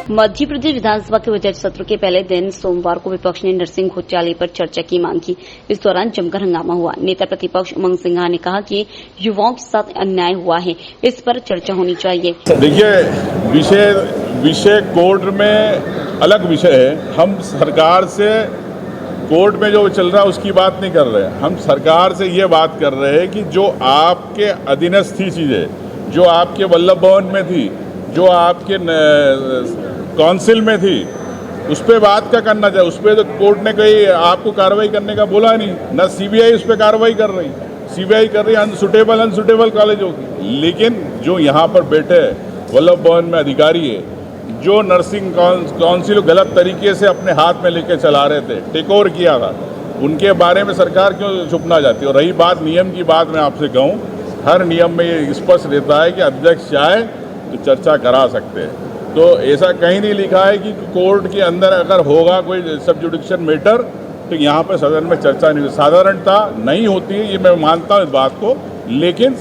मध्य प्रदेश विधानसभा के बजट सत्र के पहले दिन सोमवार को विपक्ष ने नरसिंह घोटाले पर चर्चा की मांग की। इस दौरान जमकर हंगामा हुआ। नेता प्रतिपक्ष उमंग सिंघा ने कहा कि युवाओं के साथ अन्याय हुआ है, इस पर चर्चा होनी चाहिए। देखिए, विषय कोर्ट में अलग विषय है। हम सरकार से कोर्ट में जो चल रहा है उसकी बात नहीं कर रहे हैं। हम सरकार से ये बात कर रहे हैं कि जो आपके अधीनस्थ थी चीज़ें, जो आपके वल्लभ भवन में थी, जो आपके काउंसिल में थी, उस पर बात क्या करना चाहिए। उस पर तो कोर्ट ने कहीं आपको कार्रवाई करने का बोला नहीं, ना सीबीआई उस पर कार्रवाई कर रही। सीबीआई कर रही अनसुटेबल कॉलेज होगी। लेकिन जो यहाँ पर बैठे वल्लभ भवन में अधिकारी है, जो नर्सिंग काउंसिल गलत तरीके से अपने हाथ में लेके चला रहे थे, टेक ओवर किया था, उनके बारे में सरकार क्यों छुपना चाहती है। और रही बात नियम की बात, मैं आपसे कहूँ, हर नियम में ये स्पष्ट रहता है कि अध्यक्ष चाहे तो चर्चा करा सकते हैं। तो ऐसा कहीं नहीं लिखा है कि कोर्ट के अंदर अगर होगा कोई सब जुडिक्शन मैटर तो यहाँ पर सदन में चर्चा नहीं, साधारणता नहीं होती है, ये मैं मानता हूँ इस बात को। लेकिन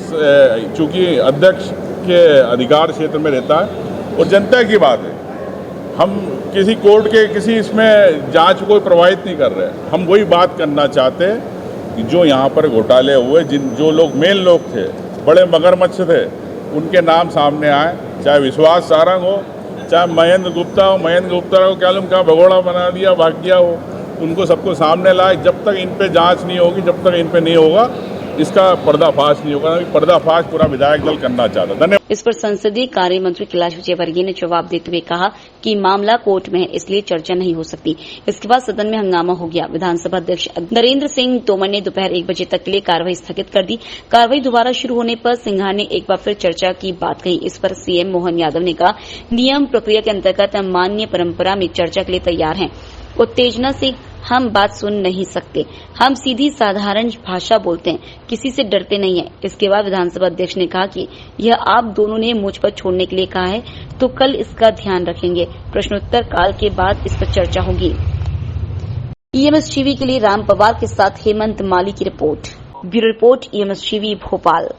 चूंकि अध्यक्ष के अधिकार क्षेत्र में रहता है और जनता की बात है, हम किसी कोर्ट के किसी इसमें जांच को प्रभावित नहीं कर रहे। हम वही बात करना चाहते हैं कि जो यहाँ पर घोटाले हुए, जो लोग मेन लोग थे, बड़े मगरमच्छ थे, उनके नाम सामने आए। चाहे विश्वास सारंग हो, चाहे महेंद्र गुप्ता हो। महेंद्र गुप्ता को क्या कहाँ भगोड़ा बना दिया, भाग गया हो, उनको सबको सामने लाए। जब तक इन पे जांच नहीं होगी, जब तक इन पे नहीं होगा, इसका पर्दाफाश नहीं होगा। पर्दाफाश पूरा विधायक दल करना चाहता। धन्यवाद। इस पर संसदीय कार्य मंत्री कैलाश विजयवर्गीय ने जवाब देते हुए कहा कि मामला कोर्ट में है, इसलिए चर्चा नहीं हो सकती। इसके बाद सदन में हंगामा हो गया। विधानसभा अध्यक्ष नरेंद्र सिंह तोमर ने दोपहर 1 बजे तक के लिए कार्रवाई स्थगित कर दी। कार्रवाई दोबारा शुरू होने पर सिंघा ने एक बार फिर चर्चा की बात कही। इस पर सीएम मोहन यादव ने कहा, नियम प्रक्रिया के अंतर्गत मान्य परंपरा में चर्चा के लिए तैयार हैं। उत्तेजना से हम बात सुन नहीं सकते। हम सीधी साधारण भाषा बोलते हैं, किसी से डरते नहीं है। इसके बाद विधानसभा अध्यक्ष ने कहा कि यह आप दोनों ने मुझ पर छोड़ने के लिए कहा है, तो कल इसका ध्यान रखेंगे। प्रश्नोत्तर काल के बाद इस पर चर्चा होगी। ईएमएस टीवी के लिए राम पवार के साथ हेमंत माली की report. Bureau report, EMS TV Bhopal.